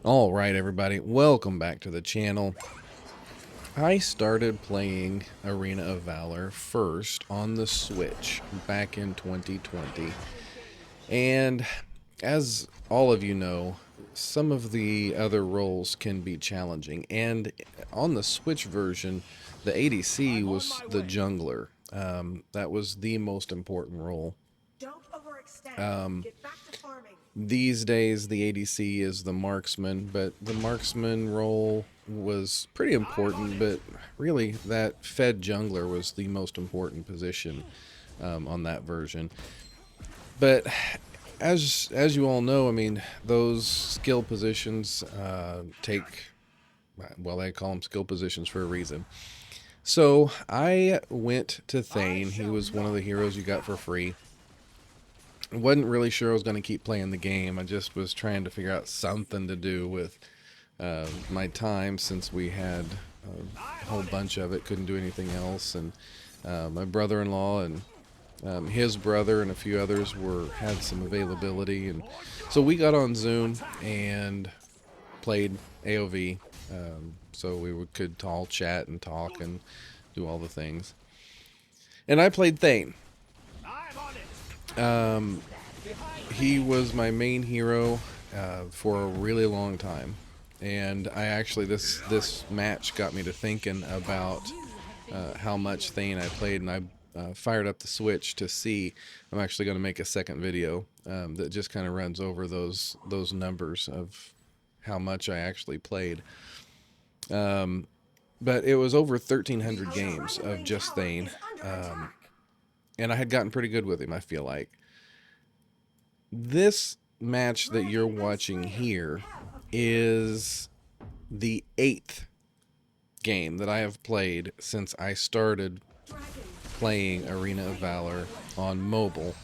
Alright everybody, welcome back to the channel. I started playing Arena of Valor first on the Switch back in 2020. And as all of you know, some of the other roles can be challenging. And on the Switch version, the ADC was the jungler. That was the most important role. Get back to farming. These days, the ADC is the marksman, but the marksman role was pretty important, but really that fed jungler was the most important position on that version. But as you all know, I mean, those skill positions well, they call them skill positions for a reason. So I went to Thane. He was one of the heroes you got for free. I wasn't really sure I was going to keep playing the game. I just was trying to figure out something to do with my time, since we had a whole bunch of it, couldn't do anything else. And my brother-in-law and his brother and a few others had some availability, and so we got on Zoom and played AOV, so we could all chat and talk and do all the things. And I played Thane. He was my main hero for a really long time, and I actually this match got me to thinking about how much Thane I played, and I fired up the Switch to see. I'm actually going to make a second video that just kind of runs over those numbers of how much I actually played. But it was over 1,300 games of just Thane, and I had gotten pretty good with him, I feel like. This match that you're watching here is the 8th game that I have played since I started playing Arena of Valor on mobile,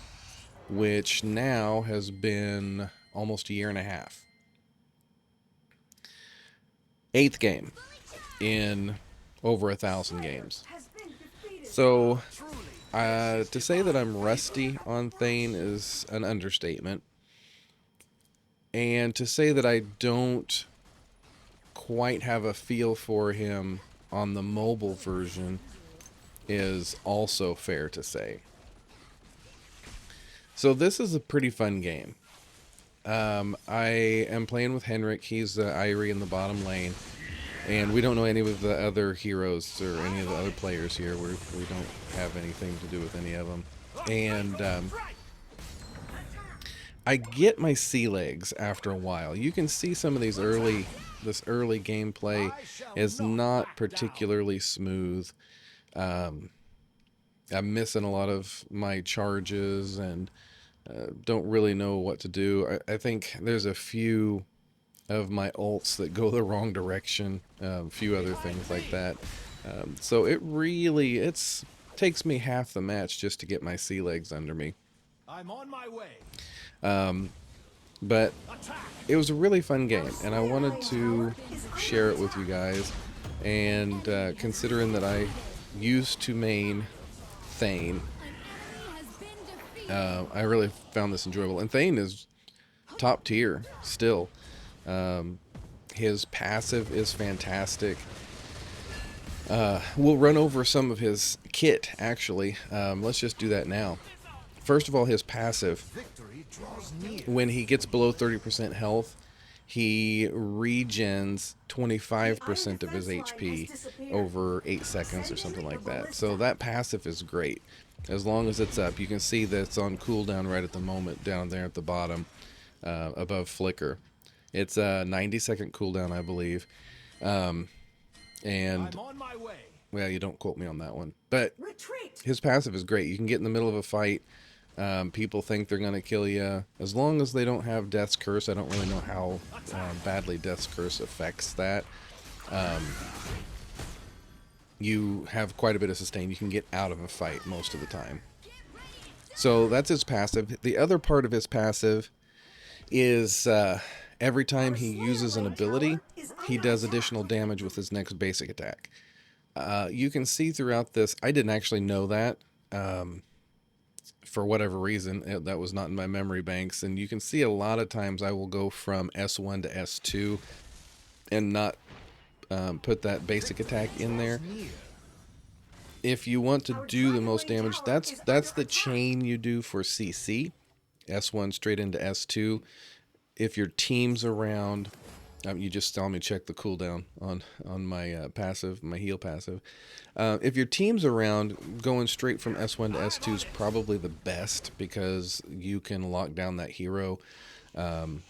which now has been almost a year and a half. 8th game in over 1,000 games. So to say that I'm rusty on Thane is an understatement. And to say that I don't quite have a feel for him on the mobile version is also fair to say. So this is a pretty fun game. I am playing with Henrik. He's the Irie in the bottom lane. And we don't know any of the other heroes or any of the other players here. We don't have anything to do with any of them. And I get my sea legs after a while. You can see some of this early gameplay is not particularly smooth. I'm missing a lot of my charges and don't really know what to do. I think there's a few of my ults that go the wrong direction, a few other things like that. So it takes me half the match just to get my sea legs under me. I'm on my way. But it was a really fun game, and I wanted to share it with you guys. And considering that I used to main Thane, I really found this enjoyable. And Thane is top tier still. His passive is fantastic. We'll run over some of his kit, actually. Let's just do that now. First of all, his passive, when he gets below 30% health, he regens 25% of his HP over 8 seconds or something like that. So that passive is great. As long as it's up, you can see that it's on cooldown right at the moment down there at the bottom, above Flicker. It's a 90-second cooldown, I believe. And well, you don't quote me on that one. But his passive is great. You can get in the middle of a fight. People think they're going to kill you. As long as they don't have Death's Curse, I don't really know how badly Death's Curse affects that. You have quite a bit of sustain. You can get out of a fight most of the time. So that's his passive. The other part of his passive is every time he uses an ability, he does additional damage with his next basic attack. You can see throughout this, I didn't actually know that for whatever reason. That was not in my memory banks. And you can see a lot of times I will go from S1 to S2 and not put that basic attack in there. If you want to do the most damage, that's the chain you do for CC. S1 straight into S2. If your team's around, you just saw me check the cooldown on my passive, my heal passive. If your team's around, going straight from S1 to S2 is probably the best, because you can lock down that hero and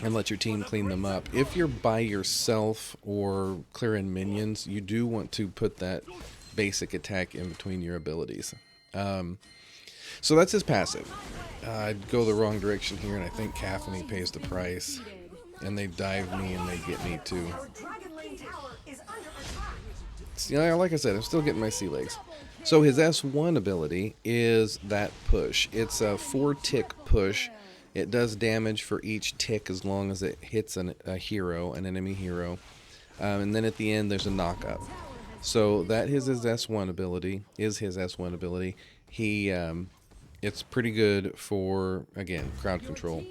let your team clean them up. If you're by yourself or clearing minions, you do want to put that basic attack in between your abilities. So that's his passive. I'd go the wrong direction here, and I think Caffeine pays the price. And they dive me, and they get me too. You know, like I said, I'm still getting my sea legs. So his S1 ability is that push. It's a 4-tick push. It does damage for each tick as long as it hits a hero, an enemy hero. And then at the end, there's a knock-up. So that is his S1 ability. He, it's pretty good for, again, crowd control.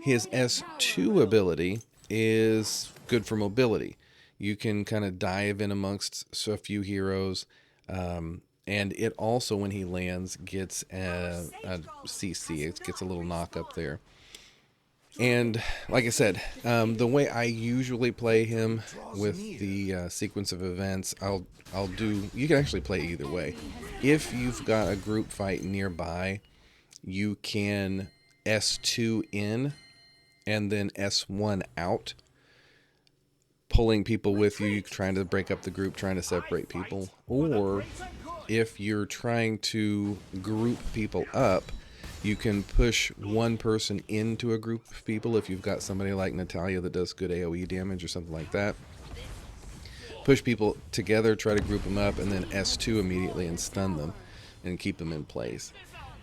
His S2 ability is good for mobility. You can kind of dive in amongst a few heroes, and it also, when he lands, gets a CC. It gets a little knock up there. And like I said, the way I usually play him with the sequence of events, I'll do. You can actually play either way. If you've got a group fight nearby, you can S2 in and then S1 out, pulling people with you, trying to break up the group, trying to separate people. Or if you're trying to group people up, you can push one person into a group of people. If you've got somebody like Natalia that does good AoE damage or something like that, push people together, try to group them up, and then S2 immediately and stun them and keep them in place.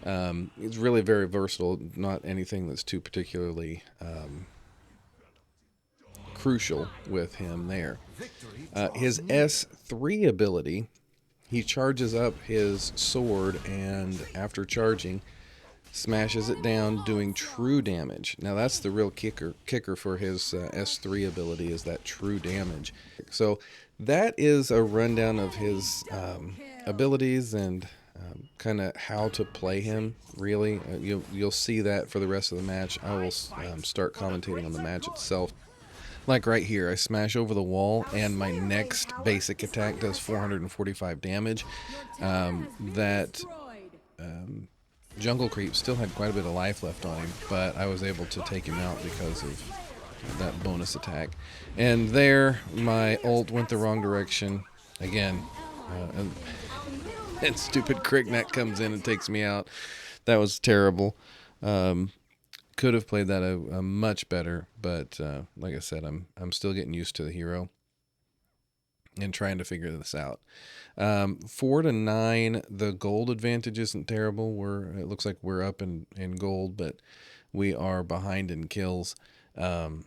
It's really very versatile, not anything that's too particularly crucial with him there. His S3 ability, he charges up his sword, and after charging, smashes it down, doing true damage. Now that's the real kicker for his S3 ability, is that true damage. So that is a rundown of his abilities and kind of how to play him, really. You'll see that for the rest of the match. I will start commentating on the match itself. Like right here, I smash over the wall, and my next basic attack does 445 damage. Jungle Creep still had quite a bit of life left on him, but I was able to take him out because of that bonus attack. And there, my ult went the wrong direction again. And stupid Krignak comes in and takes me out. That was terrible. Could have played that a much better, but like I said, I'm still getting used to the hero and trying to figure this out. 4 to 9, the gold advantage isn't terrible. It looks like we're up in gold, but we are behind in kills. And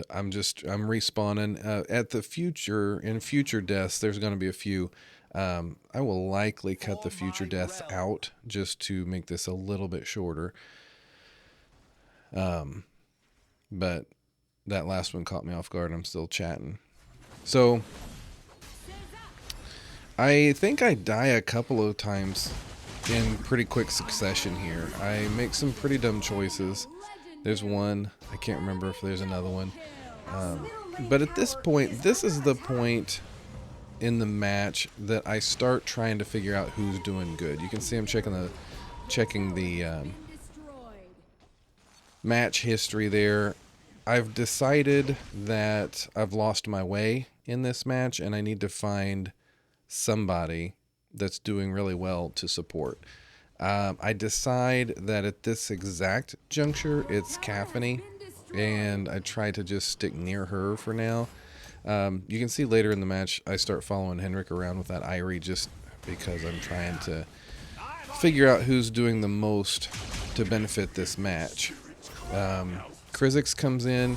I'm respawning at the future. In future deaths, there's going to be a few. I will likely cut the future deaths out just to make this a little bit shorter. But that last one caught me off guard. I'm still chatting. So I think I die a couple of times in pretty quick succession here. I make some pretty dumb choices. There's one. I can't remember if there's another one. But at this point, this is the point in the match that I start trying to figure out who's doing good. You can see I'm checking the match history there. I've decided that I've lost my way in this match, and I need to find somebody that's doing really well to support. I decide that at this exact juncture, it's Caffeine, and I try to just stick near her for now. You can see later in the match, I start following Henrik around with that Irie just because I'm trying to figure out who's doing the most to benefit this match. Krizix comes in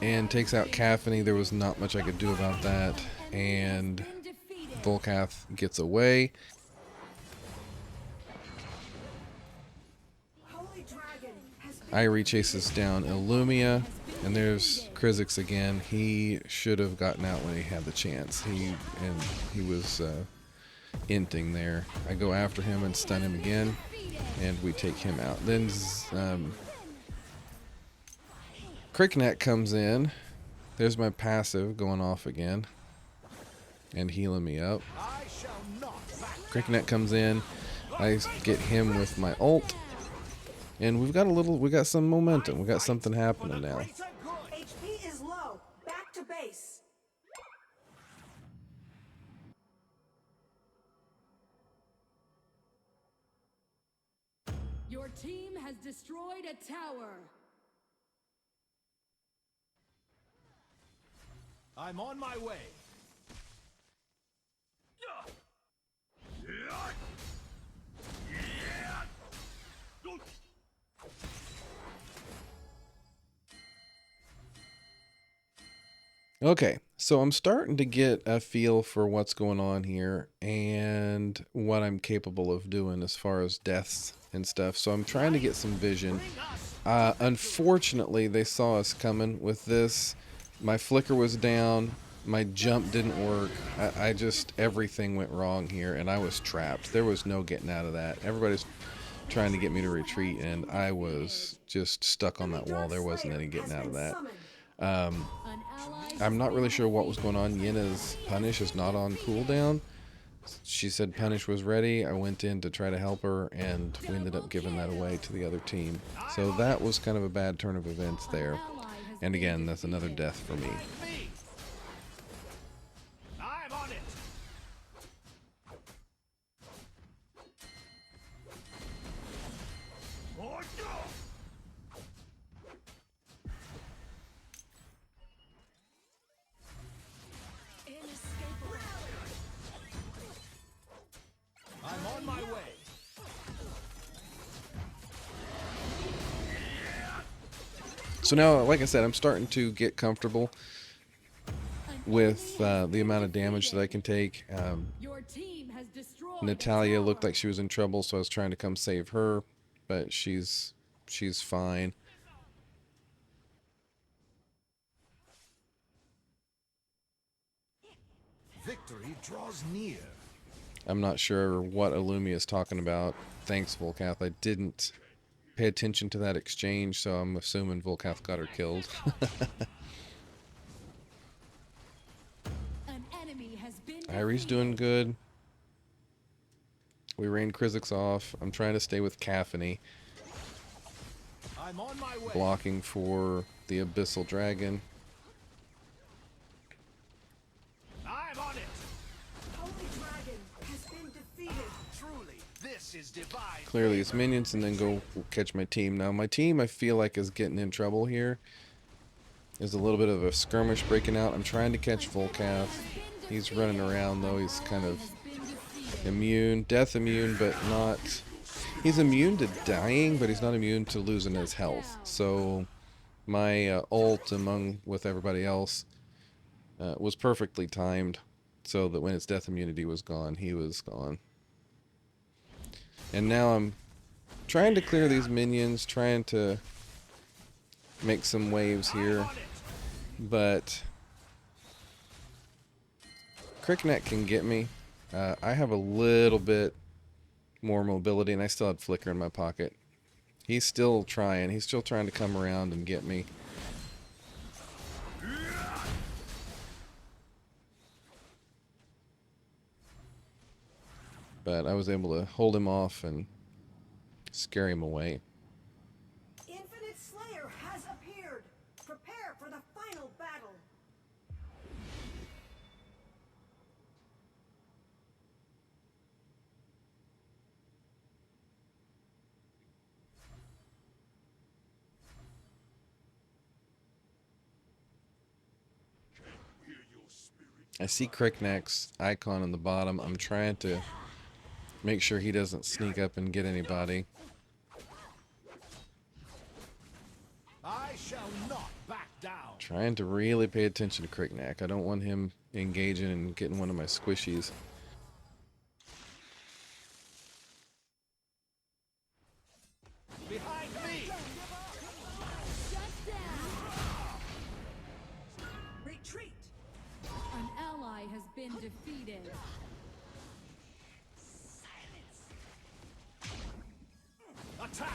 and takes out Caffeine. There was not much I could do about that. And Volcath gets away. Irie chases down Illumia, and there's Krizix again. He should have gotten out when he had the chance. He was inting there. I go after him and stun him again, and we take him out. Then Cricknet comes in. There's my passive going off again and healing me up. Cricknet comes in. I get him with my ult. And we got some momentum. We got something happening now. HP is low. Back to base. Your team has destroyed a tower. I'm on my way. Okay, so I'm starting to get a feel for what's going on here and what I'm capable of doing as far as deaths and stuff. So I'm trying to get some vision. Unfortunately, they saw us coming with this. My flicker was down. My jump didn't work. Everything went wrong here, and I was trapped. There was no getting out of that. Everybody's trying to get me to retreat, and I was just stuck on that wall. There wasn't any getting out of that. I'm not really sure what was going on. Yenna's punish is not on cooldown. She said punish was ready. I went in to try to help her, and we ended up giving that away to the other team. So that was kind of a bad turn of events there. And again, that's another death for me. I'm on it. I'm on my way. So now, like I said, I'm starting to get comfortable with the amount of damage that I can take. Natalia looked like she was in trouble, so I was trying to come save her, but she's fine. Victory draws near. I'm not sure what Illumia is talking about. Thanks, Volcath. I didn't pay attention to that exchange, so I'm assuming Volcath got her killed. Irie's doing good. We ran Krizix off. I'm trying to stay with Caphany. I'm on my way. Blocking for the Abyssal Dragon. I'm on it. Holy Dragon has been defeated. Truly, this is divine. Clear these minions and then go catch my team. Now my team, I feel like, is getting in trouble here. There's a little bit of a skirmish breaking out. I'm trying to catch Volcath. He's running around though. He's kind of immune, death immune, but not... He's immune to dying, but he's not immune to losing his health. So my ult, with everybody else, was perfectly timed, so that when his death immunity was gone, he was gone. And now I'm trying to clear these minions, trying to make some waves here, but Cricknet can get me. I have a little bit more mobility, and I still had flicker in my pocket. He's still trying. He's still trying to come around and get me. But I was able to hold him off and scare him away. Infinite Slayer has appeared. Prepare for the final battle. I see Cricknet's icon on the bottom. I'm trying to make sure he doesn't sneak up and get anybody. I shall not back down. Trying to really pay attention to Cricknet. I don't want him engaging and getting one of my squishies. been defeated. Attack!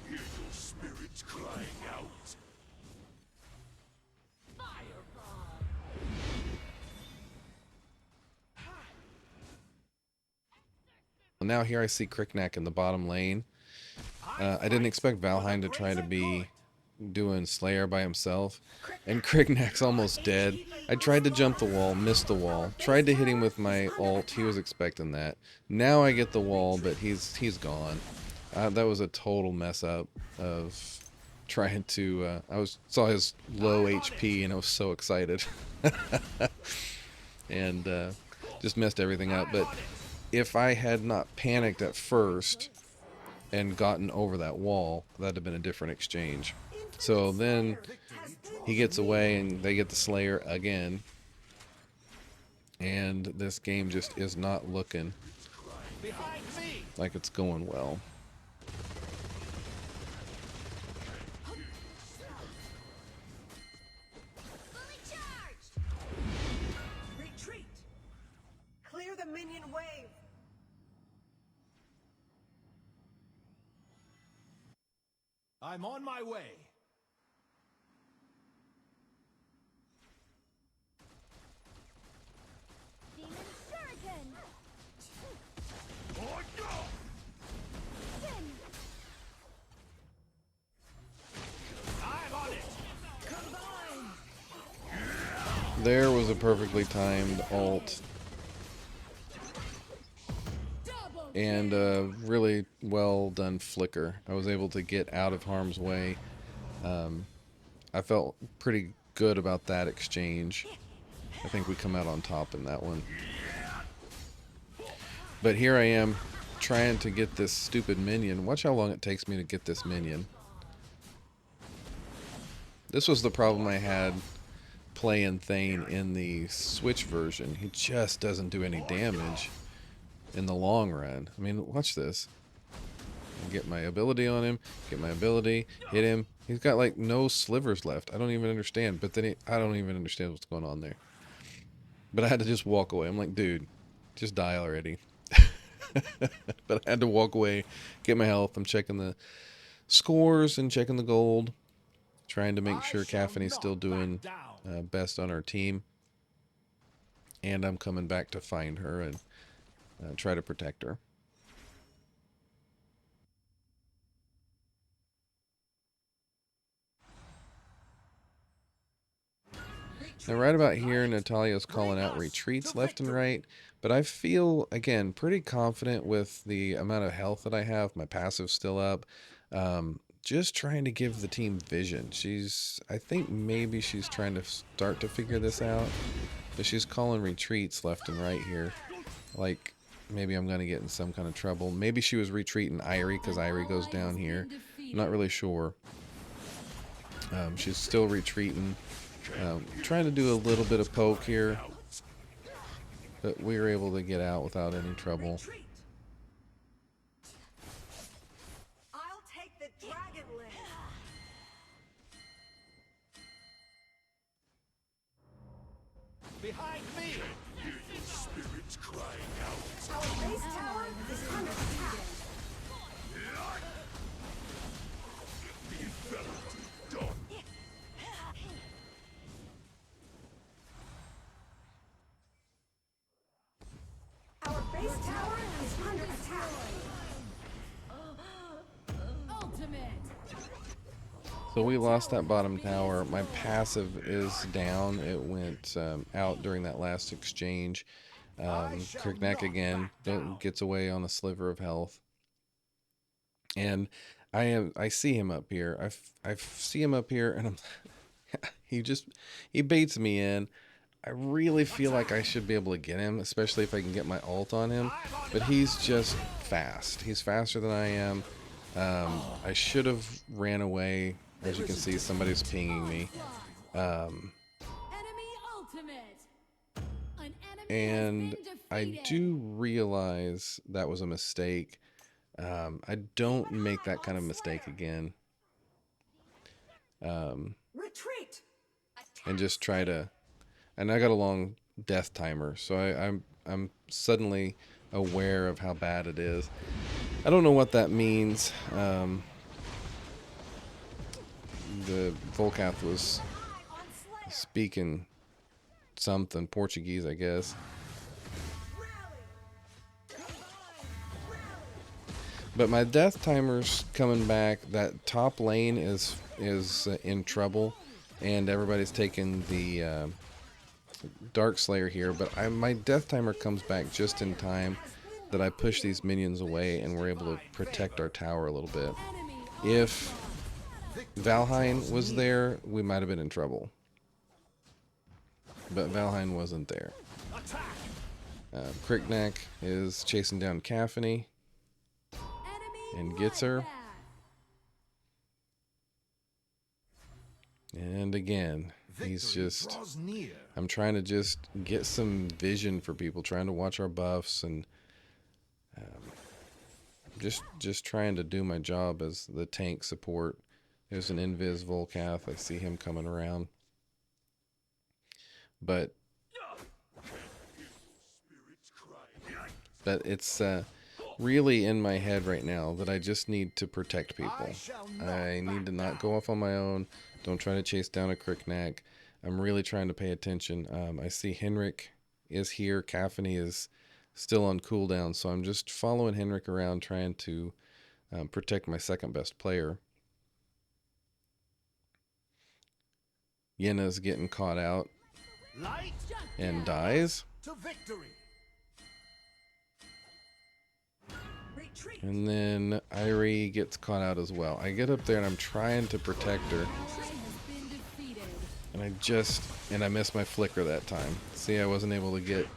Hear your spirits crying out. Now here I see Cricknack in the bottom lane. I didn't expect Valheim to try to be doing Slayer by himself, and Cricknack's almost dead. I tried to jump the wall, missed the wall. Tried to hit him with my ult. He was expecting that. Now I get the wall, but he's gone. That was a total mess up of trying to. Saw his low HP and I was so excited, and just messed everything up. But if I had not panicked at first and gotten over that wall, that'd have been a different exchange. So then he gets away and they get the Slayer again, and this game just is not looking like it's going well. Retreat! Clear the minion wave! I'm on my way. Demon Shuriken! Oh, no! Sin! I'm on it. There was a perfectly timed ult and a really well done flicker. I was able to get out of harm's way. I felt pretty good about that exchange. I think we come out on top in that one. But here I am trying to get this stupid minion. Watch how long it takes me to get this minion. This was the problem I had playing Thane in the Switch version. He just doesn't do any damage in the long run. I mean, watch this. Get my ability on him, get my ability, hit him. He's got like no slivers left. I don't even understand. But then I don't even understand what's going on there. But I had to just walk away. I'm like, dude, just die already. But I had to walk away, get my health. I'm checking the scores and checking the gold, trying to make sure Caffeine's still doing best on our team. And I'm coming back to find her and try to protect her. Now right about here, Natalia's calling out retreats left and right, but I feel, again, pretty confident with the amount of health that I have. My passive's still up. Just trying to give the team vision. I think maybe she's trying to start to figure this out, but she's calling retreats left and right here. Like, maybe I'm going to get in some kind of trouble. Maybe she was retreating Irie because Irie goes down here. I'm not really sure. She's still retreating. Trying to do a little bit of poke here, but we were able to get out without any trouble. Retreat. I'll take the dragon leg. Behind me. Hear your spirits crying out. Our base tower is under attack. Our base tower is under attack. Ultimate. So we lost that bottom tower. My passive is down. It went out during that last exchange. Cricknack again gets away on a sliver of health. And I see him up here. I see him up here, and I'm he baits me in. I really feel like I should be able to get him, especially if I can get my ult on him. But he's just fast. He's faster than I am. I should have ran away. As you can see, somebody's pinging me. Enemy ultimate. An enemy And has been I defeated. do realize that was a mistake. I don't make that kind of mistake again. Retreat. And just try to... And I got a long death timer, so I'm suddenly aware of how bad it is. I don't know what that means. The Volcath was speaking something Portuguese, I guess. But my death timer's coming back. That top lane is in trouble, and everybody's taking the Dark Slayer here. But my death timer comes back just in time that I push these minions away, and we're able to protect our tower a little bit. If Valheim was there, we might have been in trouble. But Valheim wasn't there. Cricknack is chasing down Caffany and gets her. And again, he's just... I'm trying to just get some vision for people, trying to watch our buffs, and just trying to do my job as the tank support. There's an Invis Volcath. I see him coming around. But it's really in my head right now that I just need to protect people. I need to not go off on my own. Don't try to chase down a Cricknack. I'm really trying to pay attention. I see Henrik is here. Caffany is still on cooldown, so I'm just following Henrik around, trying to protect my second best player. Yenna's getting caught out and dies. And then Irie gets caught out as well. I get up there and I'm trying to protect her. And I missed my flicker that time. See, I wasn't able to get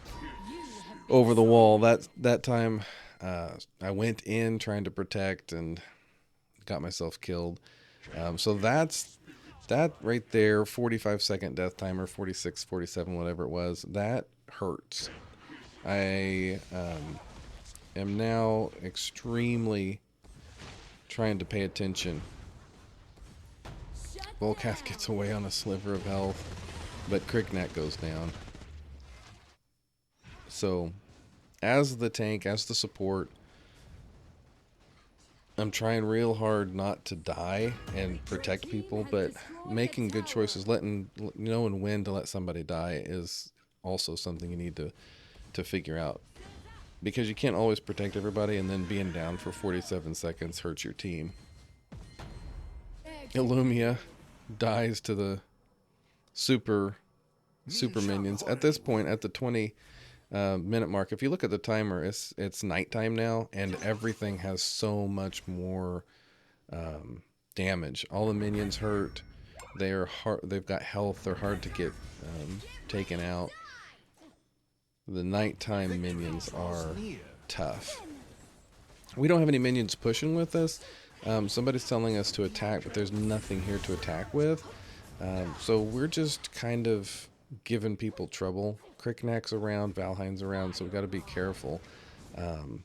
over the wall. That time I went in trying to protect and got myself killed. So that's that right there, 45-second death timer, 46, 47, whatever it was. That hurts. I am now extremely trying to pay attention. Volcath gets away on a sliver of health, but Cricknack goes down. So, as the tank, as the support, I'm trying real hard not to die and protect people, but making good choices, knowing when to let somebody die is also something you need to figure out. Because you can't always protect everybody, and then being down for 47 seconds hurts your team. Illumia dies to the super minions. At this point, at the 20 minute mark, if you look at the timer, it's nighttime now, and everything has so much more damage. All the minions hurt. They've got health. They're hard to get taken out. The nighttime minions are tough. We don't have any minions pushing with us. Somebody's telling us to attack, but there's nothing here to attack with. So we're just kind of giving people trouble. Cricknack's around, Valheim's around, so we got to be careful. And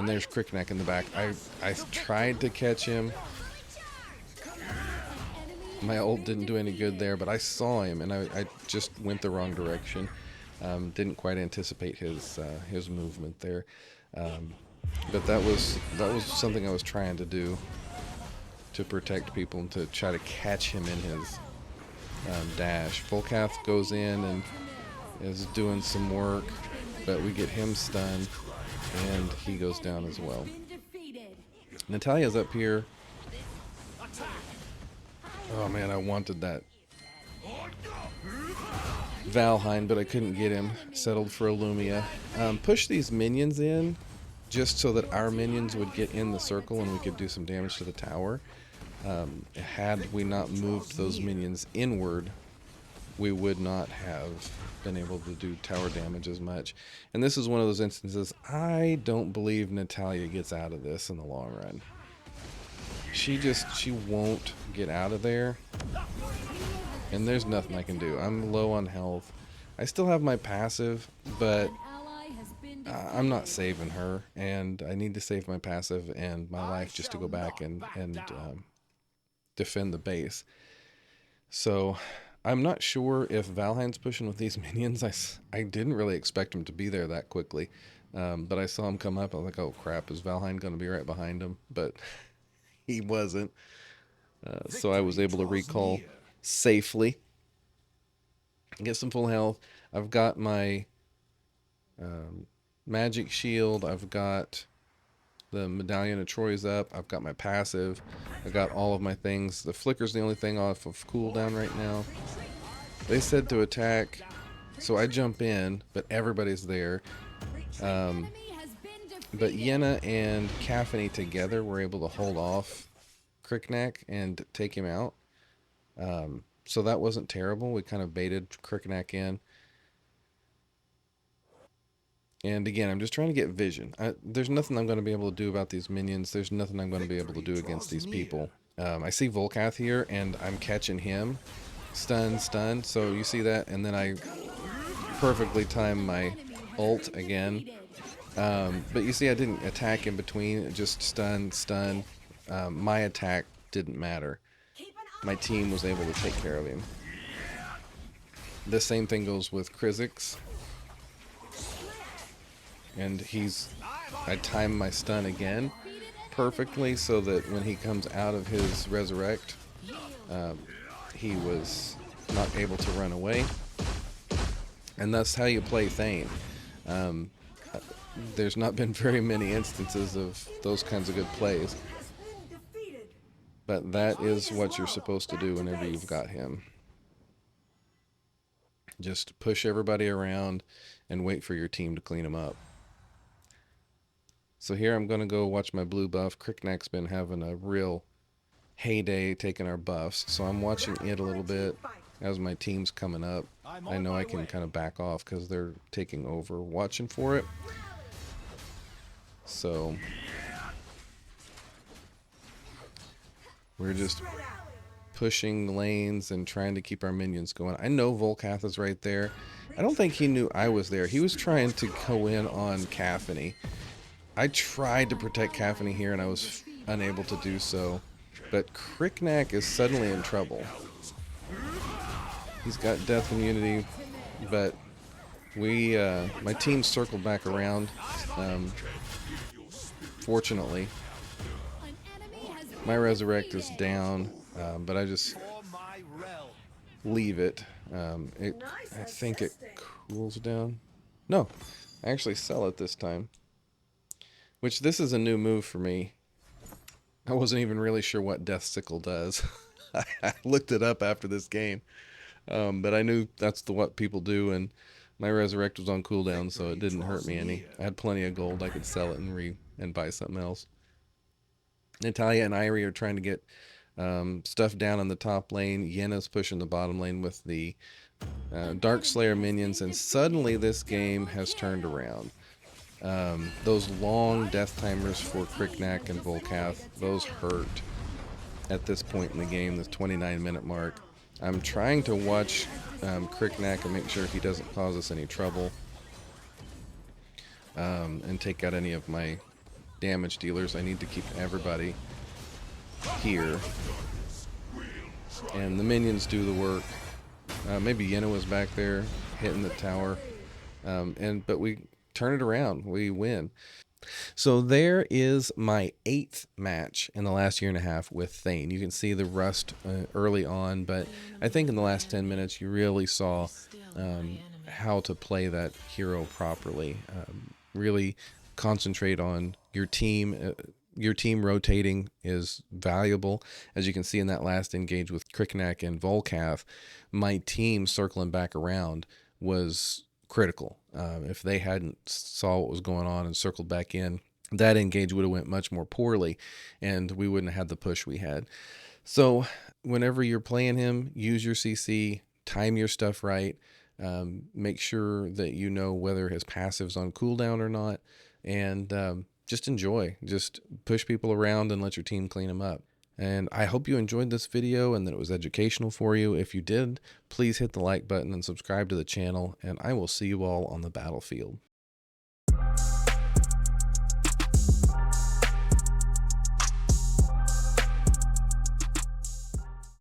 there's Cricknack in the back. I tried to catch him. My ult didn't do any good there, but I saw him, and I just went the wrong direction. Didn't quite anticipate his movement there. But that was something I was trying to do to protect people and to try to catch him in his dash. Volcath goes in and is doing some work, but we get him stunned and he goes down as well. Natalia's up here. Oh man, I wanted that Valheim, but I couldn't get him. Settled for Illumia. Push these minions in just so that our minions would get in the circle and we could do some damage to the tower. Had we not moved those minions inward, we would not have been able to do tower damage as much. And this is one of those instances I don't believe Natalia gets out of this in the long run. She won't get out of there. And there's nothing I can do. I'm low on health. I still have my passive, but I'm not saving her, and I need to save my passive and my life just to go back and defend the base. So I'm not sure if Valheim's pushing with these minions. I didn't really expect him to be there that quickly. But I saw him come up. I was like, oh crap, is Valheim going to be right behind him? But he wasn't. So I was able to recall safely. Get some full health. I've got my magic shield. I've got the medallion of Troy's up. I've got my passive. I've got all of my things. The flicker's the only thing off of cooldown right now. They said to attack, so I jump in, but everybody's there. Enemy has been But defeated. Yenna and Caffany together were able to hold off Cricknack and take him out. So that wasn't terrible. We kind of baited Cricknack in. And again, I'm just trying to get vision. There's nothing I'm going to be able to do about these minions. There's nothing I'm going to be able to do against these people. I see Volcath here, and I'm catching him. Stun, stun. So you see that? And then I perfectly time my ult again. But you see I didn't attack in between. It just stun, stun. My attack didn't matter. My team was able to take care of him. The same thing goes with Krizix. And I timed my stun again perfectly so that when he comes out of his resurrect, he was not able to run away. And that's how you play Thane. There's not been very many instances of those kinds of good plays, but that is what you're supposed to do whenever you've got him. Just push everybody around and wait for your team to clean them up. So here I'm going to go watch my blue buff. Cricknack's been having a real heyday taking our buffs, so I'm watching it a little bit as my team's coming up. I know I can kind of back off because they're taking over, watching for it. So we're just pushing lanes and trying to keep our minions going. I know Volcath is right there. I don't think he knew I was there. He was trying to go in on Caffany. I tried to protect Caffany here and I was unable to do so. But Cricknack is suddenly in trouble. He's got death immunity, but my team circled back around. Fortunately, An enemy has been my resurrect is defeated. down, but I just For my realm. leave it. I think it cools down. No, I actually sell it this time. Which this is a new move for me. I wasn't even really sure what Death Sickle does. I looked it up after this game, but I knew that's what people do, and my resurrect was on cooldown, so it didn't hurt me any. I had plenty of gold. I could sell it and buy something else. Natalia and Irie are trying to get stuff down in the top lane. Yenna's pushing the bottom lane with the Dark Slayer minions, and suddenly this game has turned around. Those long death timers for Cricknack and Volcath, those hurt at this point in the game, this 29-minute mark. I'm trying to watch Cricknack and make sure he doesn't cause us any trouble, and take out any of my damage dealers. I need to keep everybody here, and the minions do the work. Maybe Yenna was back there hitting the tower, but we turn it around. We win. So there is my 8th match in the last year and a half with Thane. You can see the rust early on, but I think in the last 10 minutes you really saw how to play that hero properly. Really concentrate on your team. Your team rotating is valuable. As you can see in that last engage with Cricknack and Volcath, my team circling back around was critical. If they hadn't saw what was going on and circled back in, that engage would have went much more poorly, and we wouldn't have had the push we had. So whenever you're playing him, use your CC, time your stuff right, make sure that you know whether his passive's on cooldown or not, and just enjoy. Just push people around and let your team clean them up. And I hope you enjoyed this video and that it was educational for you. If you did, please hit the like button and subscribe to the channel, and I will see you all on the battlefield.